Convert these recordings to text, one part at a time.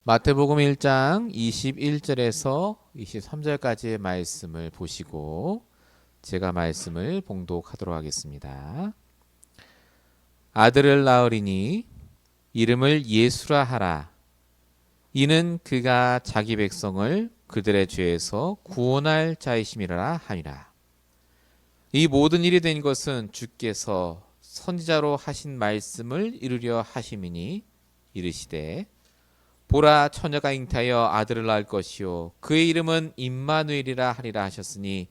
마태복음 1장 21절에서 23절까지의 말씀을 보시고 제가 말씀을 봉독하도록 하겠습니다. 아들을 낳으리니 이름을 예수라 하라. 이는 그가 자기 백성을 그들의 죄에서 구원할 자이심이라 하니라. 이 모든 일이 된 것은 주께서 선지자로 하신 말씀을 이루려 하심이니 이르시되 보라, 처녀가 잉태하여 아들을 낳을 것이요 그의 이름은 임마누엘이라 하리라 하셨으니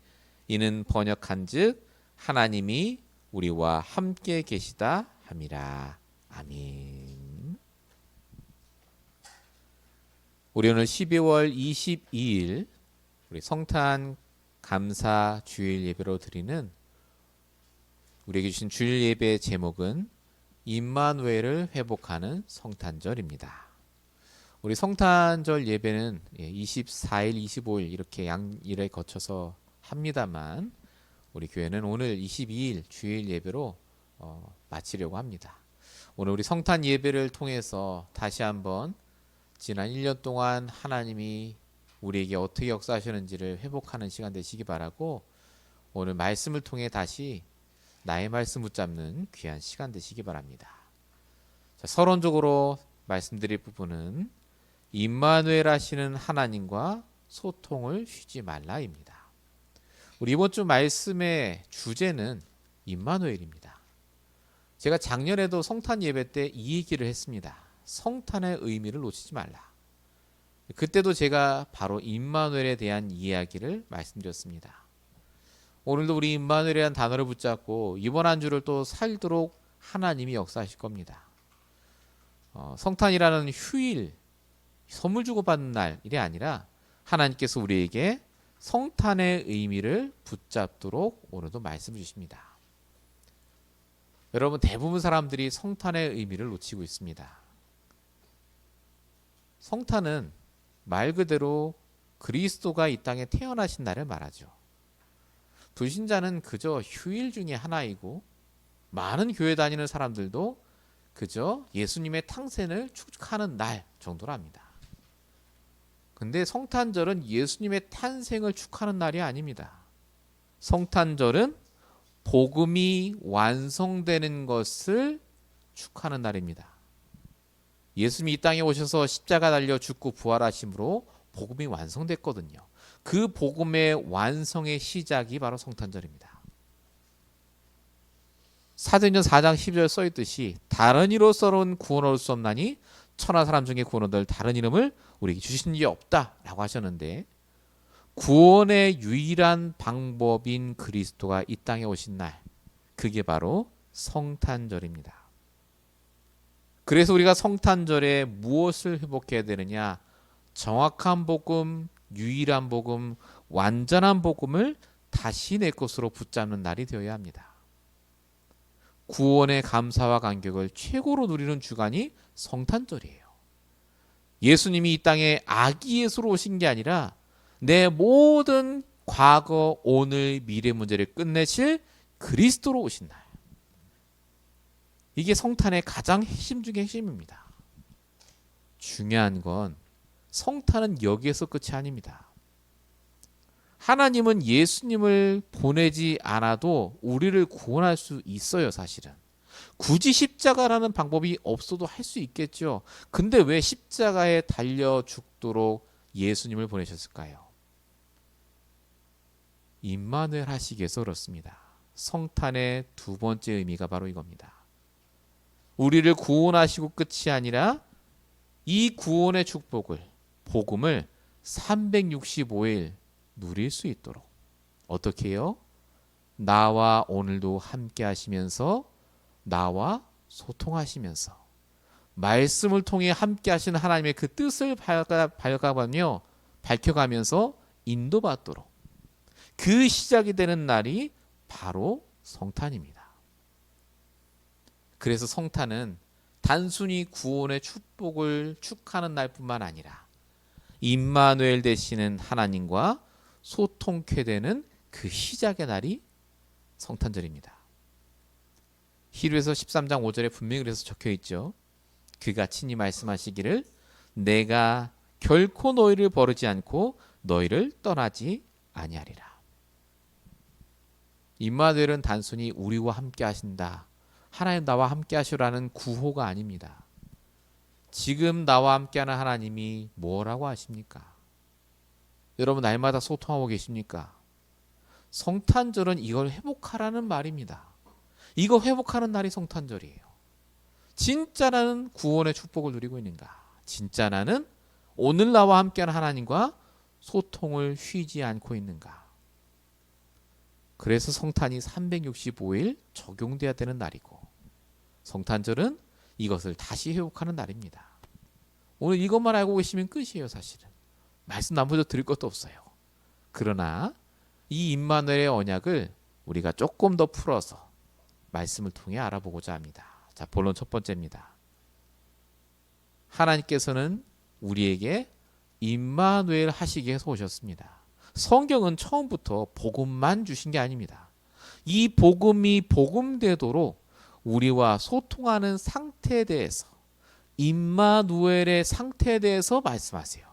이는 번역한즉 하나님이 우리와 함께 계시다 함이라. 아멘. 우리 오늘 12월 22일 우리 성탄 감사 주일 예배로 드리는 우리에게 주신 주일 예배의 제목은 임마누엘을 회복하는 성탄절입니다. 우리 성탄절 예배는 24일, 25일 이렇게 양일에 거쳐서 합니다만 우리 교회는 오늘 22일 주일 예배로 마치려고 합니다. 오늘 우리 성탄 예배를 통해서 다시 한번 지난 1년 동안 하나님이 우리에게 어떻게 역사하셨는지를 회복하는 시간 되시기 바라고 오늘 말씀을 통해 다시 나의 말씀 붙잡는 귀한 시간 되시기 바랍니다. 자, 서론적으로 말씀드릴 부분은 임마누엘 하시는 하나님과 소통을 쉬지 말라입니다. 우리 이번 주 말씀의 주제는 임마누엘입니다. 제가 작년에도 성탄 예배 때 이 얘기를 했습니다. 성탄의 의미를 놓치지 말라. 그때도 제가 바로 임마누엘에 대한 이야기를 말씀드렸습니다. 오늘도 우리 임마누엘이라는 단어를 붙잡고 이번 한 주를 또 살도록 하나님이 역사하실 겁니다. 성탄이라는 휴일, 선물 주고받는 날이 아니라 하나님께서 우리에게 성탄의 의미를 붙잡도록 오늘도 말씀을 주십니다. 여러분, 대부분 사람들이 성탄의 의미를 놓치고 있습니다. 성탄은 말 그대로 그리스도가 이 땅에 태어나신 날을 말하죠. 불신자는 그저 휴일 중에 하나이고 많은 교회 다니는 사람들도 그저 예수님의 탄생을 축하하는 날 정도로 합니다. 근데 성탄절은 예수님의 탄생을 축하하는 날이 아닙니다. 성탄절은 복음이 완성되는 것을 축하하는 날입니다. 예수님이 이 땅에 오셔서 십자가 달려 죽고 부활하심으로 복음이 완성됐거든요. 그 복음의 완성의 시작이 바로 성탄절입니다. 사도행전 4장 12절 써있듯이 다른 이로서는 구원 얻을 수 없나니 천하 사람 중에 구원 얻을 다른 이름을 우리에게 주신 게 없다라고 하셨는데 구원의 유일한 방법인 그리스도가 이 땅에 오신 날, 그게 바로 성탄절입니다. 그래서 우리가 성탄절에 무엇을 회복해야 되느냐? 정확한 복음, 유일한 복음, 완전한 복음을 다시 내 것으로 붙잡는 날이 되어야 합니다. 구원의 감사와 감격을 최고로 누리는 주간이 성탄절이에요. 예수님이 이 땅에 아기 예수로 오신 게 아니라 내 모든 과거, 오늘, 미래 문제를 끝내실 그리스도로 오신 날. 이게 성탄의 가장 핵심 중의 핵심입니다. 중요한 건 성탄은 여기에서 끝이 아닙니다. 하나님은 예수님을 보내지 않아도 우리를 구원할 수 있어요, 사실은. 굳이 십자가라는 방법이 없어도 할 수 있겠죠. 근데 왜 십자가에 달려 죽도록 예수님을 보내셨을까요? 임마누엘 하시기 위해서 그렇습니다. 성탄의 두 번째 의미가 바로 이겁니다. 우리를 구원하시고 끝이 아니라 이 구원의 축복을, 복음을 365일 누릴 수 있도록 어떻게 해요? 나와 오늘도 함께 하시면서 나와 소통하시면서 말씀을 통해 함께 하시는 하나님의 그 뜻을 밝혀가면서 인도받도록 그 시작이 되는 날이 바로 성탄입니다. 그래서 성탄은 단순히 구원의 축복을 축하하는 날뿐만 아니라 임마누엘 되시는 하나님과 소통케 되는 그 시작의 날이 성탄절입니다. 히브리서 13장 5절에 분명히 그래서 적혀 있죠. 그가 친히 말씀하시기를 내가 결코 너희를 버리지 않고 너희를 떠나지 아니하리라. 임마누엘은 단순히 우리와 함께 하신다, 하나님 나와 함께 하시라는 구호가 아닙니다. 지금 나와 함께하는 하나님이 뭐라고 하십니까? 여러분 날마다 소통하고 계십니까? 성탄절은 이걸 회복하라는 말입니다. 이거 회복하는 날이 성탄절이에요. 진짜 나는 구원의 축복을 누리고 있는가? 진짜 나는 오늘 나와 함께하는 하나님과 소통을 쉬지 않고 있는가? 그래서 성탄이 365일 적용돼야 되는 날이고, 성탄절은 이것을 다시 회복하는 날입니다. 오늘 이것만 알고 계시면 끝이에요. 사실은 말씀 나머지 드릴 것도 없어요. 그러나 이 임마누엘의 언약을 우리가 조금 더 풀어서 말씀을 통해 알아보고자 합니다. 자, 본론 첫 번째입니다. 하나님께서는 우리에게 임마누엘 하시기 위해서 오셨습니다. 성경은 처음부터 복음만 주신 게 아닙니다. 이 복음이 복음되도록 우리와 소통하는 상태에 대해서, 임마누엘의 상태에 대해서 말씀하세요.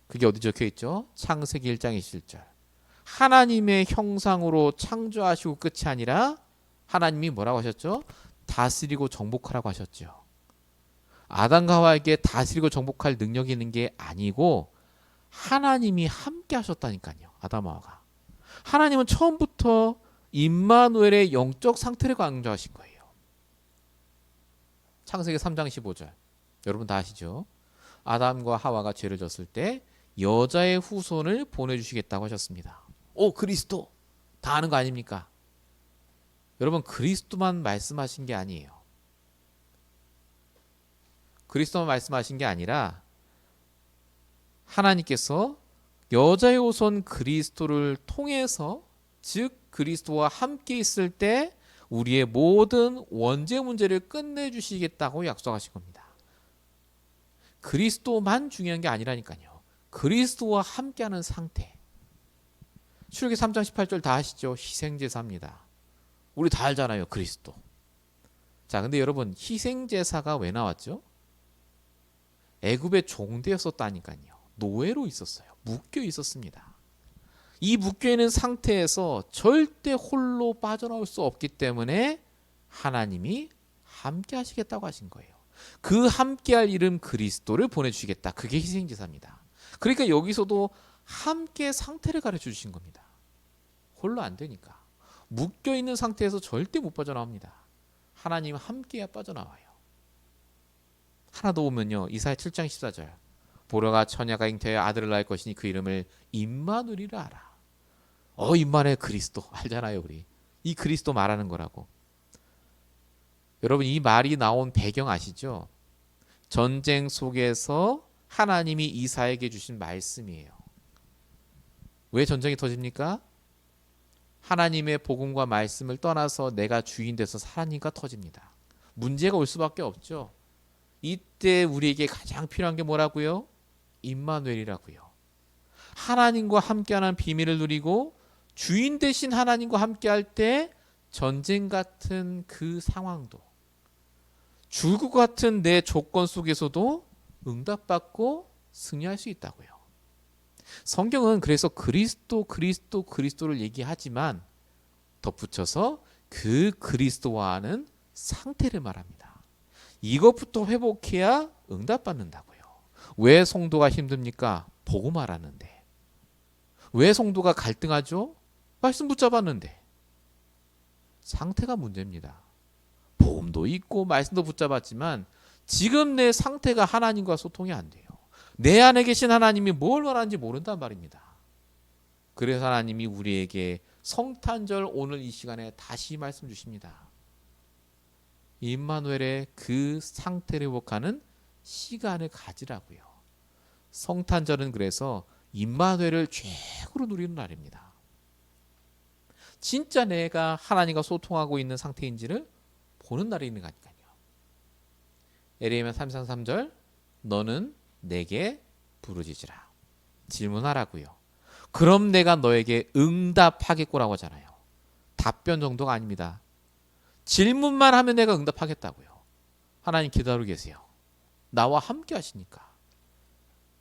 그게 어디 적혀 있죠? 창세기 1장 27절. 하나님의 형상으로 창조하시고 끝이 아니라 하나님이 뭐라고 하셨죠? 다스리고 정복하라고 하셨죠. 아담과 하와에게 다스리고 정복할 능력이 있는 게 아니고 하나님이 함께 하셨다니까요. 아담과 하와가. 하나님은 처음부터 임마누엘의 영적 상태를 강조하신 거예요. 창세기 3장 15절. 여러분 다 아시죠? 아담과 하와가 죄를 졌을 때 여자의 후손을 보내주시겠다고 하셨습니다. 오, 그리스도! 다 아는 거 아닙니까? 여러분 그리스도만 말씀하신 게 아니에요. 그리스도만 말씀하신 게 아니라 하나님께서 여자의 후손 그리스도를 통해서, 즉 그리스도와 함께 있을 때 우리의 모든 원죄 문제를 끝내주시겠다고 약속하신 겁니다. 그리스도만 중요한 게 아니라니까요. 그리스도와 함께하는 상태. 출애굽기 3장 18절 다 아시죠? 희생제사입니다. 우리 다 알잖아요. 그리스도. 자, 근데 여러분 희생제사가 왜 나왔죠? 애굽의 종되었었다니까요. 노예로 있었어요. 묶여 있었습니다. 이 묶여 있는 상태에서 절대 홀로 빠져나올 수 없기 때문에 하나님이 함께 하시겠다고 하신 거예요. 그 함께할 이름 그리스도를 보내주시겠다. 그게 희생제사입니다. 그러니까 여기서도 함께 상태를 가르쳐 주신 겁니다. 홀로 안 되니까. 묶여 있는 상태에서 절대 못 빠져나옵니다. 하나님 함께야 빠져나와요. 하나 더 보면요. 이사야 7장 14절. 보라가 처녀가 잉태하여 아들을 낳을 것이니 그 이름을 임마누엘이라 하라. 임마누엘 그리스도 알잖아요. 우리 이 그리스도 말하는 거라고. 여러분 이 말이 나온 배경 아시죠? 전쟁 속에서 하나님이 이사야에게 주신 말씀이에요. 왜 전쟁이 터집니까? 하나님의 복음과 말씀을 떠나서 내가 주인 돼서 살아니까 터집니다. 문제가 올 수밖에 없죠. 이때 우리에게 가장 필요한 게 뭐라고요? 임마누엘이라고요. 하나님과 함께하는 비밀을 누리고 주인 대신 하나님과 함께할 때 전쟁 같은 그 상황도, 죽을 것 같은 내 조건 속에서도 응답받고 승리할 수 있다고요. 성경은 그래서 그리스도를 얘기하지만 덧붙여서 그 그리스도와는 상태를 말합니다. 이것부터 회복해야 응답받는다고요. 왜 성도가 힘듭니까? 복음 알았는데. 왜 성도가 갈등하죠? 말씀 붙잡았는데. 상태가 문제입니다. 복음도 있고 말씀도 붙잡았지만 지금 내 상태가 하나님과 소통이 안 돼요. 내 안에 계신 하나님이 뭘 원하는지 모른단 말입니다. 그래서 하나님이 우리에게 성탄절 오늘 이 시간에 다시 말씀 주십니다. 임마누엘의 그 상태를 회복하는 시간을 가지라고요. 성탄절은 그래서 임마누엘을 최고로 누리는 날입니다. 진짜 내가 하나님과 소통하고 있는 상태인지를 보는 날이 있는 거니까요. 에레미야 3장 3절 너는 내게 부르짖으라. 질문하라고요. 그럼 내가 너에게 응답하겠고라고 하잖아요. 답변 정도가 아닙니다. 질문만 하면 내가 응답하겠다고요. 하나님 기다리고 계세요. 나와 함께 하시니까.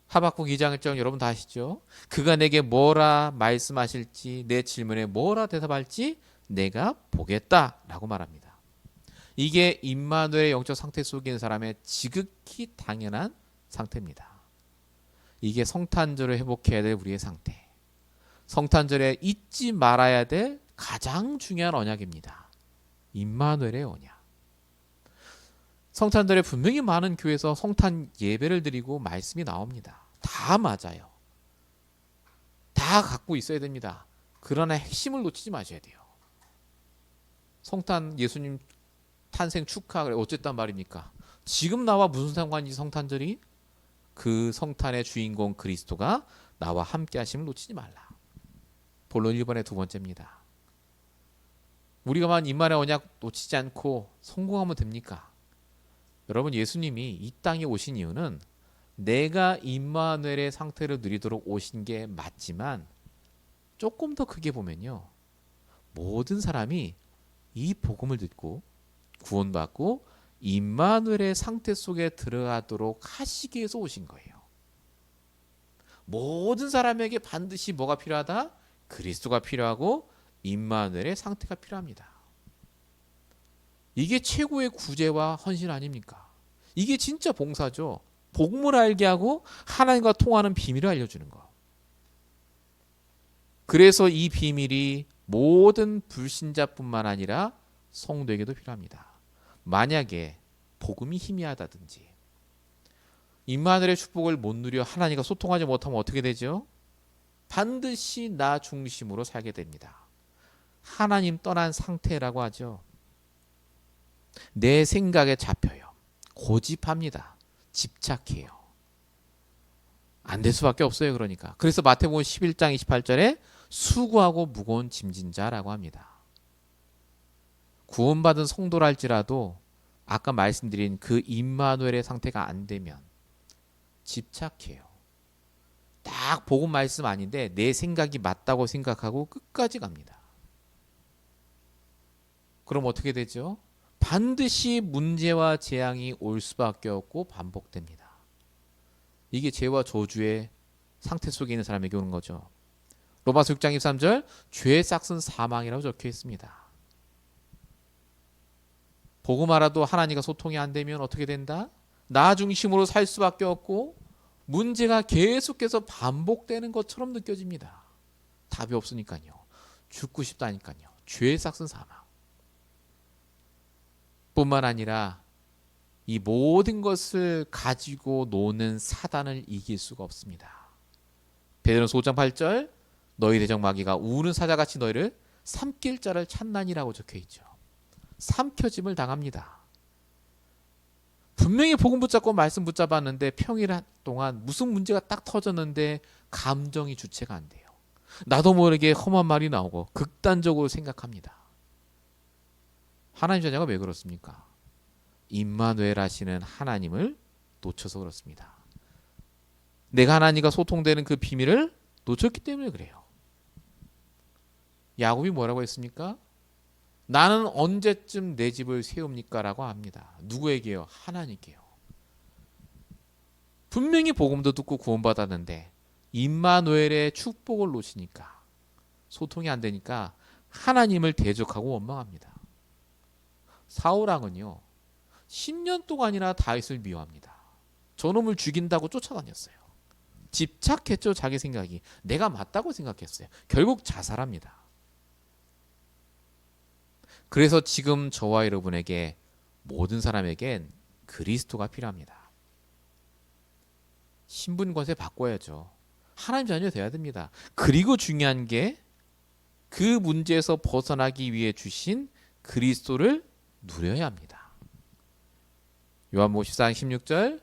하박국 2장 1절 여러분 다 아시죠? 그가 내게 뭐라 말씀하실지 내 질문에 뭐라 대답할지 내가 보겠다라고 말합니다. 이게 임마누엘의 영적 상태 속에 있는 사람의 지극히 당연한 상태입니다. 이게 성탄절을 회복해야 될 우리의 상태. 성탄절에 잊지 말아야 될 가장 중요한 언약입니다. 임마누엘의 언약. 성탄절에 분명히 많은 교회에서 성탄 예배를 드리고 말씀이 나옵니다. 다 맞아요. 다 갖고 있어야 됩니다. 그러나 핵심을 놓치지 마셔야 돼요. 성탄 예수님 탄생 축하 그래 어쨌단 말입니까? 지금 나와 무슨 상관인지 성탄절이 그 성탄의 주인공 그리스도가 나와 함께 하심을 놓치지 말라. 본론 1번의 두 번째입니다. 우리가만 임마누엘의 언약 놓치지 않고 성공하면 됩니까? 여러분 예수님이 이 땅에 오신 이유는 내가 임마누엘의 상태를 누리도록 오신 게 맞지만 조금 더 크게 보면요. 모든 사람이 이 복음을 듣고 구원받고 임마누엘의 상태 속에 들어가도록 하시기 위해서 오신 거예요. 모든 사람에게 반드시 뭐가 필요하다? 그리스도가 필요하고 임마누엘의 상태가 필요합니다. 이게 최고의 구제와 헌신 아닙니까? 이게 진짜 봉사죠. 복음을 알게 하고 하나님과 통하는 비밀을 알려주는 거. 그래서 이 비밀이 모든 불신자뿐만 아니라 성도에게도 필요합니다. 만약에 복음이 희미하다든지 임마누엘의 축복을 못 누려 하나님과 소통하지 못하면 어떻게 되죠? 반드시 나 중심으로 살게 됩니다. 하나님 떠난 상태라고 하죠. 내 생각에 잡혀요. 고집합니다. 집착해요. 안 될 수밖에 없어요. 그러니까. 그래서 마태복음 11장 28절에 수고하고 무거운 짐진 자라고 합니다. 구원받은 성도랄지라도 아까 말씀드린 그 임마누엘의 상태가 안 되면 집착해요. 딱 복음 말씀 아닌데 내 생각이 맞다고 생각하고 끝까지 갑니다. 그럼 어떻게 되죠? 반드시 문제와 재앙이 올 수밖에 없고 반복됩니다. 이게 죄와 저주의 상태 속에 있는 사람에게 오는 거죠. 로마서 6장 23절 죄의 싹은 사망이라고 적혀 있습니다. 복음 알아도 하나님과 소통이 안 되면 어떻게 된다? 나 중심으로 살 수밖에 없고 문제가 계속해서 반복되는 것처럼 느껴집니다. 답이 없으니까요. 죽고 싶다니까요. 죄의 싹은 사망. 뿐만 아니라 이 모든 것을 가지고 노는 사단을 이길 수가 없습니다. 베드로전서 5장 8절 너희 대적 마귀가 우는 사자같이 너희를 삼킬 자를 찾나니라고 적혀있죠. 삼켜짐을 당합니다. 분명히 복음 붙잡고 말씀 붙잡았는데 평일 동안 무슨 문제가 딱 터졌는데 감정이 주체가 안 돼요. 나도 모르게 험한 말이 나오고 극단적으로 생각합니다. 하나님 자녀가 왜 그렇습니까? 임마누엘 하시는 하나님을 놓쳐서 그렇습니다. 내가 하나님과 소통되는 그 비밀을 놓쳤기 때문에 그래요. 야곱이 뭐라고 했습니까? 나는 언제쯤 내 집을 세웁니까? 라고 합니다. 누구에게요? 하나님께요. 분명히 복음도 듣고 구원받았는데 임마누엘의 축복을 놓치니까 소통이 안 되니까 하나님을 대적하고 원망합니다. 사울왕은요 10년 동안이나 다윗을 미워합니다. 저놈을 죽인다고 쫓아다녔어요. 집착했죠. 자기 생각이. 내가 맞다고 생각했어요. 결국 자살합니다. 그래서 지금 저와 여러분에게 모든 사람에겐 그리스도가 필요합니다. 신분 권세 바꿔야죠. 하나님 자녀 돼야 됩니다. 그리고 중요한 게 그 문제에서 벗어나기 위해 주신 그리스도를 누려야 합니다. 요한복음 14장 16절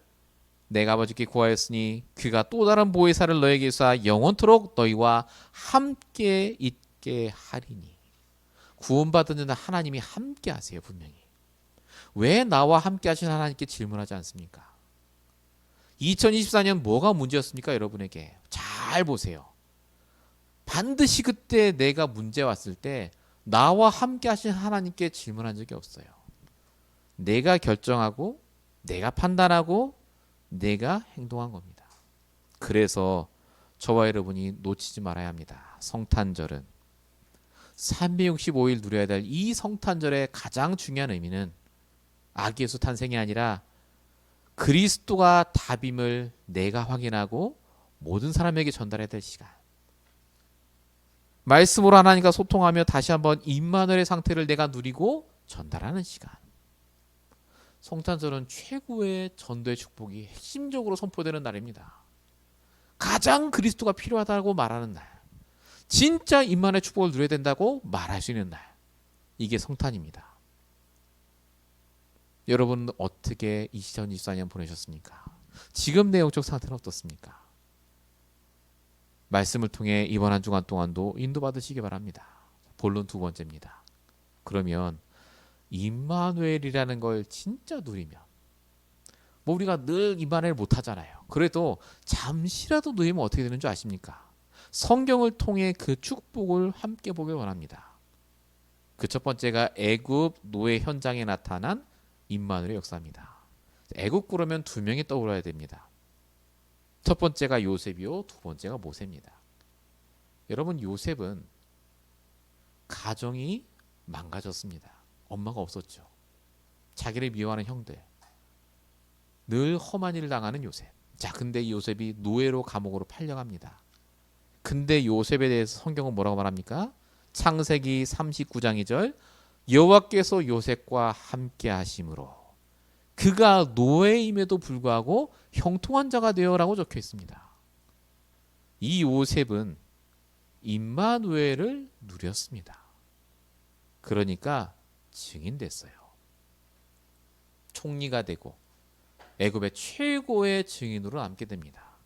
내가 아버지께 구하였으니 그가 또 다른 보혜사를 너에게 쏴 영원토록 너희와 함께 있게 하리니. 구원받은 자는 하나님이 함께 하세요. 분명히. 왜 나와 함께 하신 하나님께 질문하지 않습니까? 2024년 뭐가 문제였습니까? 여러분에게 잘 보세요. 반드시 그때 내가 문제 왔을 때 나와 함께 하신 하나님께 질문한 적이 없어요. 내가 결정하고 내가 판단하고 내가 행동한 겁니다. 그래서 저와 여러분이 놓치지 말아야 합니다. 성탄절은 365일 누려야 될 이 성탄절의 가장 중요한 의미는 아기 예수 탄생이 아니라 그리스도가 답임을 내가 확인하고 모든 사람에게 전달해야 될 시간. 말씀으로 하나님과 소통하며 다시 한번 임마누엘의 상태를 내가 누리고 전달하는 시간. 성탄절은 최고의 전도의 축복이 핵심적으로 선포되는 날입니다. 가장 그리스도가 필요하다고 말하는 날. 진짜 임마누엘의 축복을 누려야 된다고 말할 수 있는 날. 이게 성탄입니다. 여러분 어떻게 2024년 보내셨습니까? 지금 내용적 상태는 어떻습니까? 말씀을 통해 이번 한 주간 동안도 인도받으시기 바랍니다. 본론 두 번째입니다. 그러면 임마누엘이라는 걸 진짜 누리면 뭐 우리가 늘 임마누엘 못하잖아요. 그래도 잠시라도 누리면 어떻게 되는 줄 아십니까? 성경을 통해 그 축복을 함께 보길 원합니다. 그 첫 번째가 애굽 노예 현장에 나타난 임마누엘의 역사입니다. 애굽 그러면 두 명이 떠올라야 됩니다. 첫 번째가 요셉이요, 두 번째가 모세입니다. 여러분 요셉은 가정이 망가졌습니다. 엄마가 없었죠. 자기를 미워하는 형들, 늘 험한 일을 당하는 요셉. 자, 근데 요셉이 노예로 감옥으로 팔려갑니다. 근데 요셉에 대해서 성경은 뭐라고 말합니까? 창세기 39장 2절 여호와께서 요셉과 함께 하심으로 그가 노예임에도 불구하고 형통한 자가 되어라고 적혀 있습니다. 이 요셉은 임마누엘을 누렸습니다. 그러니까 증인됐어요. 총리가 되고 애굽의 최고의 증인으로 남게 됩니다.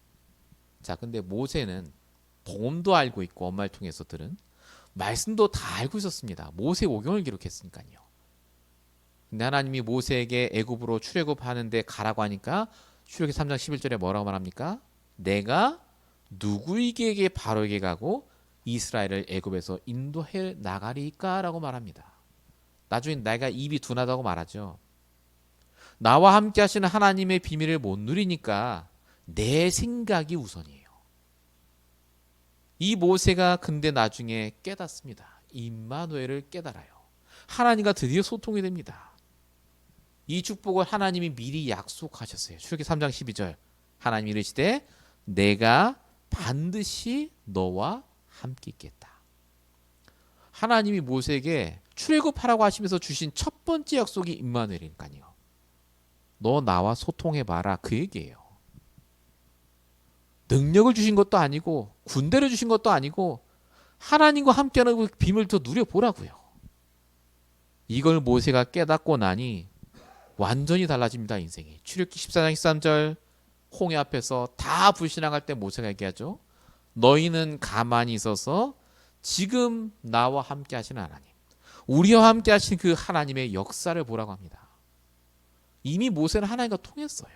자, 근데 모세는 복음도 알고 있고 엄마를 통해서 들은 말씀도 다 알고 있었습니다. 모세 오경을 기록했으니까요. 근데 하나님이 모세에게 애굽으로 출애굽하는데 가라고 하니까 출애굽기 3장 11절에 뭐라고 말합니까? 내가 누구에게 바로에게 가고 이스라엘을 애굽에서 인도해 나가리까? 라고 말합니다. 나중에 내가 입이 둔하다고 말하죠. 나와 함께 하시는 하나님의 비밀을 못 누리니까 내 생각이 우선이에요. 이 모세가 근데 나중에 깨닫습니다. 임마누엘을 깨달아요. 하나님과 드디어 소통이 됩니다. 이 축복을 하나님이 미리 약속하셨어요. 출애굽기 3장 12절 하나님이 이르시되 내가 반드시 너와 함께 있겠다. 하나님이 모세에게 출애굽하라고 하시면서 주신 첫 번째 약속이 임마누엘이니까요. 너 나와 소통해봐라 그 얘기예요. 능력을 주신 것도 아니고 군대를 주신 것도 아니고 하나님과 함께하는 그 비밀을 더 누려보라고요. 이걸 모세가 깨닫고 나니 완전히 달라집니다. 인생이. 출애굽기 14장 13절 홍해 앞에서 다 불신앙할 때 모세가 얘기하죠. 너희는 가만히 있어서 지금 나와 함께 하시는 하나님, 우리와 함께 하신 그 하나님의 역사를 보라고 합니다. 이미 모세는 하나님과 통했어요.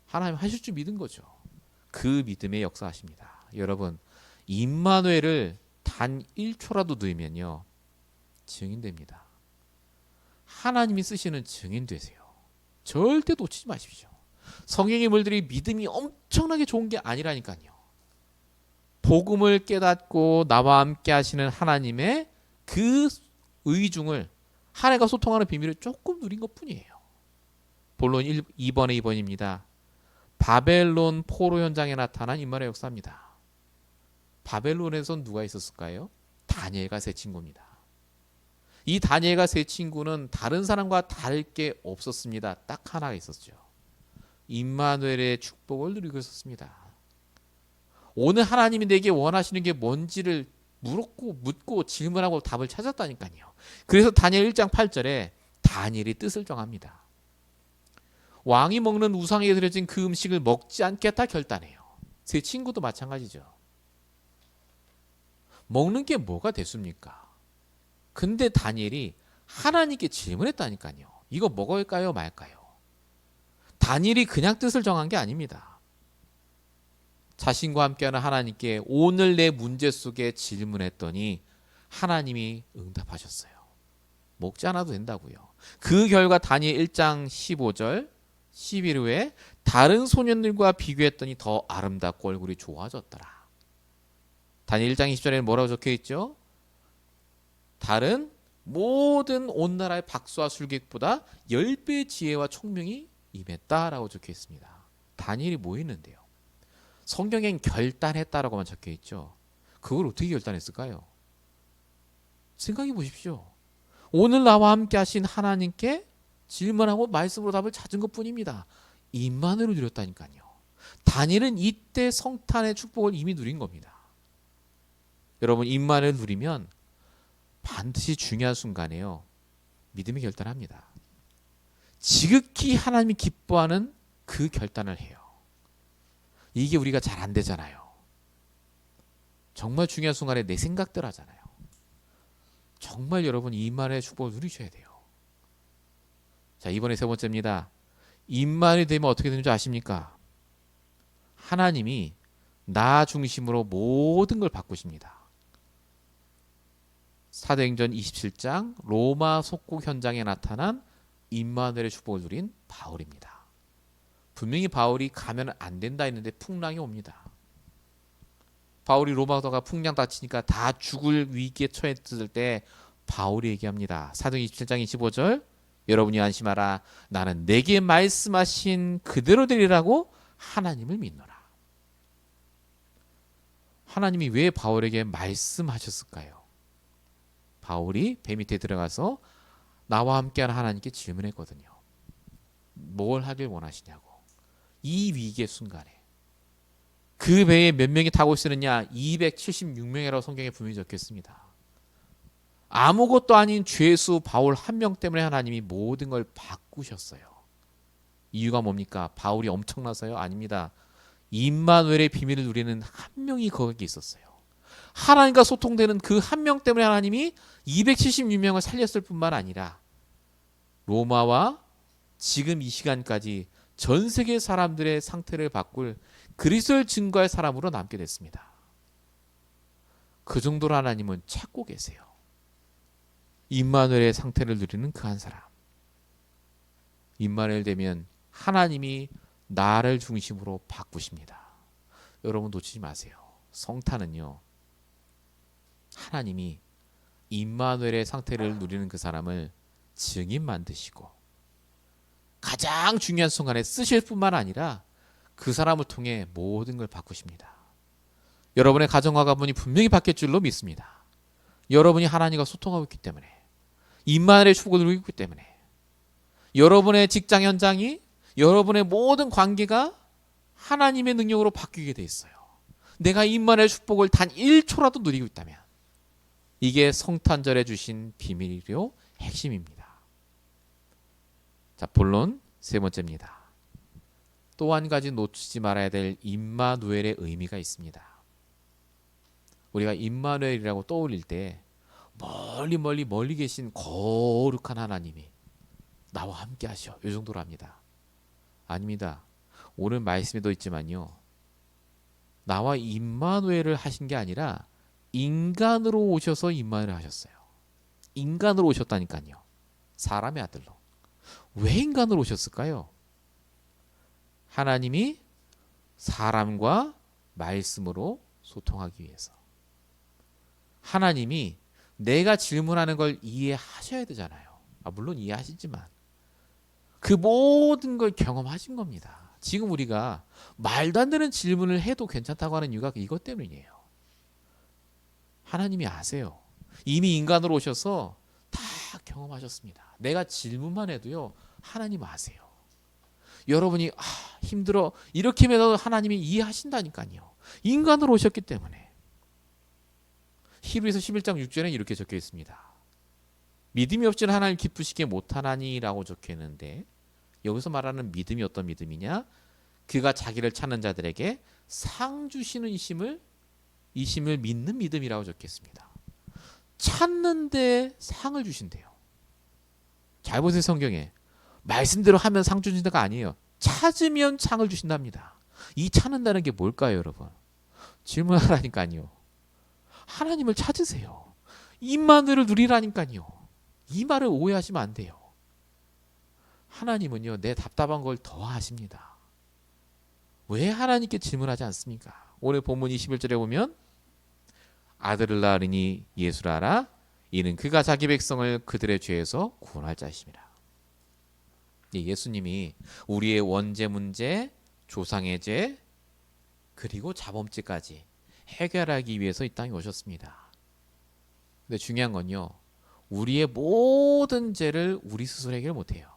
하나님 하실 줄 믿은 거죠. 그 믿음의 역사하십니다. 여러분 임마누엘을 단 1초라도 누리면요 증인됩니다. 하나님이 쓰시는 증인 되세요. 절대 놓치지 마십시오. 성경의 물들이 믿음이 엄청나게 좋은 게 아니라니까요. 복음을 깨닫고 나와 함께 하시는 하나님의 그 의중을 하나님과 소통하는 비밀을 조금 누린 것뿐이에요. 본론 2번의 2번입니다. 바벨론 포로 현장에 나타난 임마누엘의 역사입니다. 바벨론에선 누가 있었을까요? 다니엘과 세 친구입니다. 이 다니엘과 세 친구는 다른 사람과 다를 게 없었습니다. 딱 하나가 있었죠. 임마누엘의 축복을 누리고 있었습니다. 오늘 하나님이 내게 원하시는 게 뭔지를 묻고 질문하고 답을 찾았다니까요. 그래서 다니엘 1장 8절에 다니엘이 뜻을 정합니다. 왕이 먹는 우상에 드려진 그 음식을 먹지 않겠다 결단해요. 세 친구도 마찬가지죠. 먹는 게 뭐가 됐습니까? 근데 다니엘이 하나님께 질문했다니까요. 이거 먹을까요 말까요? 다니엘이 그냥 뜻을 정한 게 아닙니다. 자신과 함께하는 하나님께 오늘 내 문제 속에 질문했더니 하나님이 응답하셨어요. 먹지 않아도 된다고요. 그 결과 다니엘 1장 15절 10일 후에 다른 소년들과 비교했더니 더 아름답고 얼굴이 좋아졌더라. 다니엘 1장 20절에는 뭐라고 적혀 있죠? 다른 모든 온 나라의 박수와 술객보다 10배의 지혜와 총명이 임했다라고 적혀 있습니다. 다니엘이 뭐 했는데요? 성경엔 결단했다라고만 적혀 있죠. 그걸 어떻게 결단했을까요? 생각해 보십시오. 오늘 나와 함께 하신 하나님께 질문하고 말씀으로 답을 찾은 것뿐입니다. 임만으로 누렸다니까요. 다니엘은 이때 성탄의 축복을 이미 누린 겁니다. 여러분, 임만을 누리면 반드시 중요한 순간에요, 믿음이 결단합니다. 지극히 하나님이 기뻐하는 그 결단을 해요. 이게 우리가 잘 안 되잖아요. 정말 중요한 순간에 내 생각대로 하잖아요. 정말 여러분 임만의 축복을 누리셔야 돼요. 자, 이번에 세 번째입니다. 임만이 되면 어떻게 되는 줄 아십니까? 하나님이 나 중심으로 모든 걸 바꾸십니다. 사도행전 27장 로마 속국 현장에 나타난 임마누엘의 축복을 누린 바울입니다. 분명히 바울이 가면 안 된다 했는데 풍랑이 옵니다. 바울이 로마서가 풍랑 닥치니까 다 죽을 위기에 처했을 때 바울이 얘기합니다. 사도행전 27장 25절, 여러분이 안심하라. 나는 내게 말씀하신 그대로 되리라고 하나님을 믿노라. 하나님이 왜 바울에게 말씀하셨을까요? 바울이 배 밑에 들어가서 나와 함께하는 하나님께 질문했거든요. 뭘 하길 원하시냐고. 이 위기의 순간에 그 배에 몇 명이 타고 있었느냐? 276명이라고 성경에 분명히 적혀 있습니다. 아무것도 아닌 죄수 바울 한 명 때문에 하나님이 모든 걸 바꾸셨어요. 이유가 뭡니까? 바울이 엄청나서요? 아닙니다. 임마누엘의 비밀을 누리는 한 명이 거기 있었어요. 하나님과 소통되는 그 한 명 때문에 하나님이 276명을 살렸을 뿐만 아니라 로마와 지금 이 시간까지 전 세계 사람들의 상태를 바꿀 그리스도를 증거할 사람으로 남게 됐습니다. 그 정도로 하나님은 찾고 계세요. 임마누엘의 상태를 누리는 그 한 사람. 임마누엘 되면 하나님이 나를 중심으로 바꾸십니다. 여러분 놓치지 마세요. 성탄은요, 하나님이 임마누엘의 상태를 누리는 그 사람을 증인 만드시고 가장 중요한 순간에 쓰실 뿐만 아니라 그 사람을 통해 모든 걸 바꾸십니다. 여러분의 가정과 가문이 분명히 바뀔 줄로 믿습니다. 여러분이 하나님과 소통하고 있기 때문에, 임마누엘의 축복을 누리고 있기 때문에, 여러분의 직장 현장이, 여러분의 모든 관계가 하나님의 능력으로 바뀌게 돼 있어요. 내가 임마누엘의 축복을 단 1초라도 누리고 있다면 이게 성탄절에 주신 비밀이요 핵심입니다. 자, 본론 세 번째입니다. 또 한 가지 놓치지 말아야 될 임마누엘의 의미가 있습니다. 우리가 임마누엘이라고 떠올릴 때 멀리 계신 거룩한 하나님이 나와 함께 하셔, 이 정도로 합니다. 아닙니다. 오늘 말씀에도 있지만요, 나와 임마누엘을 하신 게 아니라 인간으로 오셔서 임마누엘을 하셨어요. 인간으로 오셨다니까요. 사람의 아들로. 왜 인간으로 오셨을까요? 하나님이 사람과 말씀으로 소통하기 위해서. 하나님이 내가 질문하는 걸 이해하셔야 되잖아요. 물론 이해하시지만 그 모든 걸 경험하신 겁니다. 지금 우리가 말도 안 되는 질문을 해도 괜찮다고 하는 이유가 이것 때문이에요. 하나님이 아세요. 이미 인간으로 오셔서 다 경험하셨습니다. 내가 질문만 해도요, 하나님 아세요. 여러분이 힘들어 이렇게 해도 하나님이 이해하신다니까요. 인간으로 오셨기 때문에. 히브리서 11장 6절에 이렇게 적혀 있습니다. 믿음이 없이는 하나님 기쁘시게 못하나니라고 적혀 있는데, 여기서 말하는 믿음이 어떤 믿음이냐? 그가 자기를 찾는 자들에게 상 주시는 이심을 믿는 믿음이라고 적혀 있습니다. 찾는데 상을 주신대요. 잘 보세요. 성경에 말씀대로 하면 상 주신다가 아니에요. 찾으면 상을 주신답니다. 이 찾는다는 게 뭘까요, 여러분? 질문하라니까요. 하나님을 찾으세요. 임마누엘을 누리라니까요. 이 말을 오해하시면 안 돼요. 하나님은요, 내 답답한 걸 더 아십니다. 왜 하나님께 질문하지 않습니까? 오늘 본문 21절에 보면 아들을 낳으니 예수를 알아 이는 그가 자기 백성을 그들의 죄에서 구원할 자이심이라. 예수님이 우리의 원죄 문제, 조상의 죄, 그리고 자범죄까지 해결하기 위해서 이 땅에 오셨습니다. 근데 중요한 건요, 우리의 모든 죄를 우리 스스로 해결 못해요.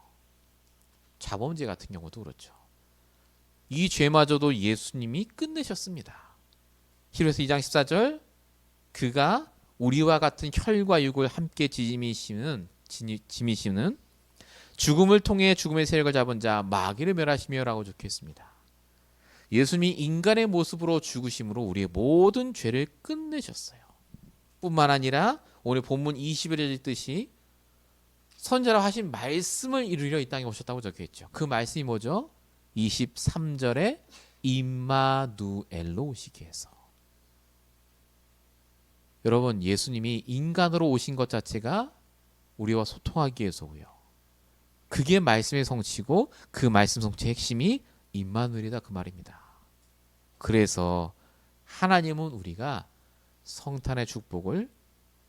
자범죄 같은 경우도 그렇죠. 이 죄마저도 예수님이 끝내셨습니다. 히브리서 2장 14절, 그가 우리와 같은 혈과 육을 함께 짐이시는 죽음을 통해 죽음의 세력을 잡은 자 마귀를 멸하시며 라고 적혀있습니다. 예수님이 인간의 모습으로 죽으심으로 우리의 모든 죄를 끝내셨어요. 뿐만 아니라 오늘 본문 21절의 뜻이 선지자로 하신 말씀을 이루려 이 땅에 오셨다고 적혀있죠. 그 말씀이 뭐죠? 23절에 임마누엘로 오시기 위해서. 여러분, 예수님이 인간으로 오신 것 자체가 우리와 소통하기 위해서고요. 그게 말씀의 성취고 그 말씀 성취의 핵심이 임마누엘이다 그 말입니다. 그래서 하나님은 우리가 성탄의 축복을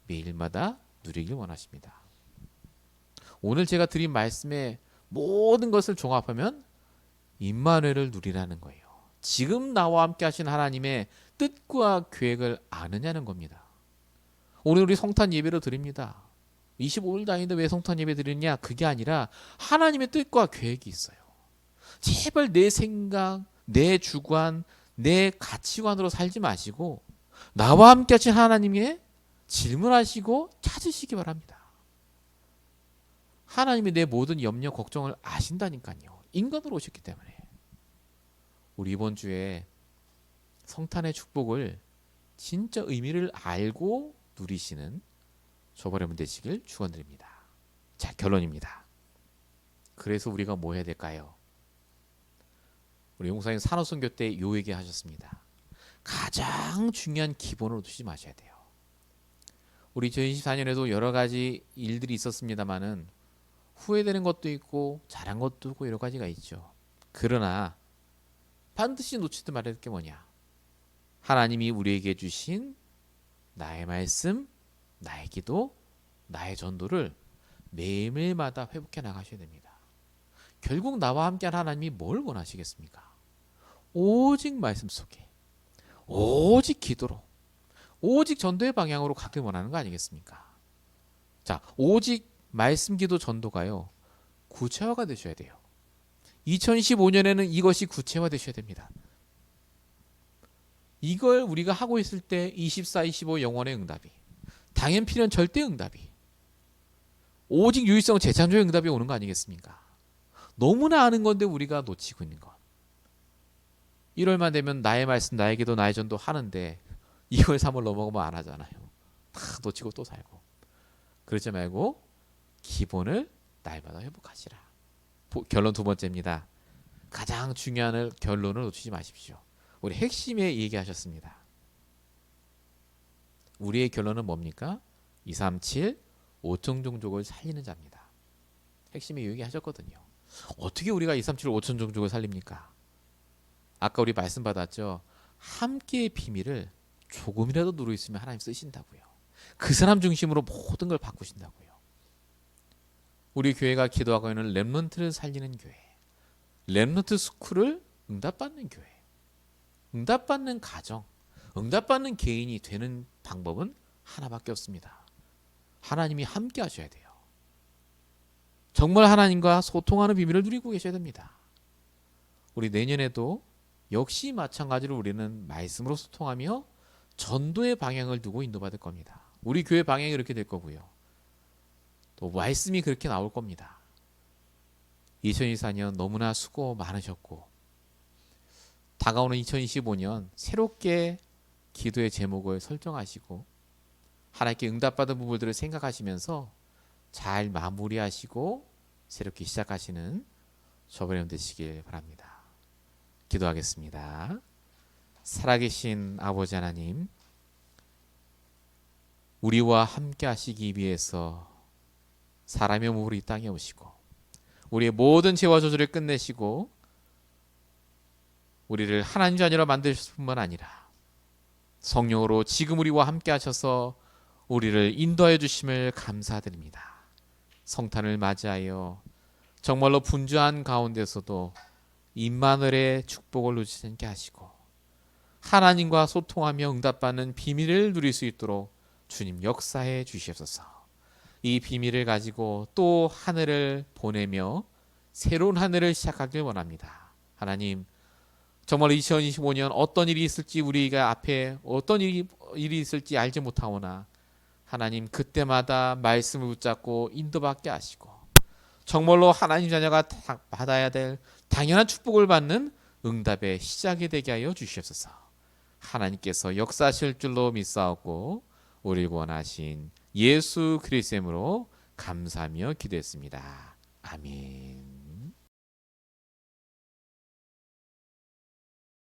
매일마다 누리길 원하십니다. 오늘 제가 드린 말씀의 모든 것을 종합하면 임마누엘을 누리라는 거예요. 지금 나와 함께 하신 하나님의 뜻과 계획을 아느냐는 겁니다. 오늘 우리 성탄 예배로 드립니다. 25일 다니는데 왜 성탄 예배 드리느냐? 그게 아니라 하나님의 뜻과 계획이 있어요. 제발 내 생각, 내 주관, 내 가치관으로 살지 마시고 나와 함께 하신 하나님의 질문하시고 찾으시기 바랍니다. 하나님이 내 모든 염려, 걱정을 아신다니까요. 인간으로 오셨기 때문에. 우리 이번 주에 성탄의 축복을 진짜 의미를 알고 누리시는 저번 여러분 되시길 축원드립니다. 자, 결론입니다. 그래서 우리가 뭐 해야 될까요? 우리 용사님 산업선교 때 요 얘기 하셨습니다. 가장 중요한 기본을 놓치지 마셔야 돼요. 우리 2024년에도 여러 가지 일들이 있었습니다만은 후회되는 것도 있고 잘한 것도 있고 여러 가지가 있죠. 그러나 반드시 놓치지 말아야 될 게 뭐냐? 하나님이 우리에게 주신 나의 말씀, 나의 기도, 나의 전도를 매일매일마다 회복해 나가셔야 됩니다. 결국 나와 함께한 하나님이 뭘 원하시겠습니까? 오직 말씀 속에, 오직 기도로, 오직 전도의 방향으로 가길 원하는 거 아니겠습니까? 자, 오직 말씀, 기도, 전도가요, 구체화가 되셔야 돼요. 2015년에는 이것이 구체화되셔야 됩니다. 이걸 우리가 하고 있을 때 24, 25 영원의 응답이, 당연 필요한 절대 응답이, 오직 유일성 재창조의 응답이 오는 거 아니겠습니까? 너무나 아는 건데 우리가 놓치고 있는 것. 1월만 되면 나의 말씀, 나의 기도, 나의 전도 하는데 2월, 3월 넘어가면 안 하잖아요. 다 놓치고 또 살고. 그러지 말고 기본을 날마다 회복하시라. 결론 두 번째입니다. 가장 중요한 결론을 놓치지 마십시오. 우리 핵심에 얘기하셨습니다. 우리의 결론은 뭡니까? 237 5천 종족을 살리는 자입니다. 핵심에 얘기하셨거든요. 어떻게 우리가 237 5천 종족을 살립니까? 아까 우리 말씀 받았죠. 함께의 비밀을 조금이라도 누려 있으면 하나님 쓰신다고요. 그 사람 중심으로 모든 걸 바꾸신다고요. 우리 교회가 기도하고 있는 렘넌트를 살리는 교회, 렘넌트 스쿨을 응답받는 교회, 응답받는 가정, 응답받는 개인이 되는 방법은 하나밖에 없습니다. 하나님이 함께 하셔야 돼요. 정말 하나님과 소통하는 비밀을 누리고 계셔야 됩니다. 우리 내년에도 역시 마찬가지로 우리는 말씀으로 소통하며 전도의 방향을 두고 인도받을 겁니다. 우리 교회 방향이 그렇게 될 거고요. 또 말씀이 그렇게 나올 겁니다. 2024년 너무나 수고 많으셨고 다가오는 2025년 새롭게 기도의 제목을 설정하시고 하나님께 응답받은 부분들을 생각하시면서 잘 마무리하시고 새롭게 시작하시는 저번에 되시길 바랍니다. 기도하겠습니다. 살아계신 아버지 하나님, 우리와 함께 하시기 위해서 사람의 몸으로 이 땅에 오시고 우리의 모든 죄와 저주를 끝내시고 우리를 하나님 자녀로 만드실 뿐만 아니라 성령으로 지금 우리와 함께 하셔서 우리를 인도하여 주심을 감사드립니다. 성탄을 맞이하여 정말로 분주한 가운데서도 임마누엘의 축복을 놓치지 않게 하시고 하나님과 소통하며 응답받는 비밀을 누릴 수 있도록 주님 역사해 주시옵소서. 이 비밀을 가지고 또 하늘을 보내며 새로운 하늘을 시작하길 원합니다. 하나님, 정말 2025년 어떤 일이 있을지 우리가 앞에 어떤 일이 있을지 알지 못하오나 하나님 그때마다 말씀을 붙잡고 인도받게 하시고 정말로 하나님 자녀가 받아야 될 당연한 축복을 받는 응답의 시작이 되게 하여 주시옵소서. 하나님께서 역사하실 줄로 믿사옵고 우리를 구원하신 예수 그리스도의 이름으로 감사하며 기도했습니다. 아멘.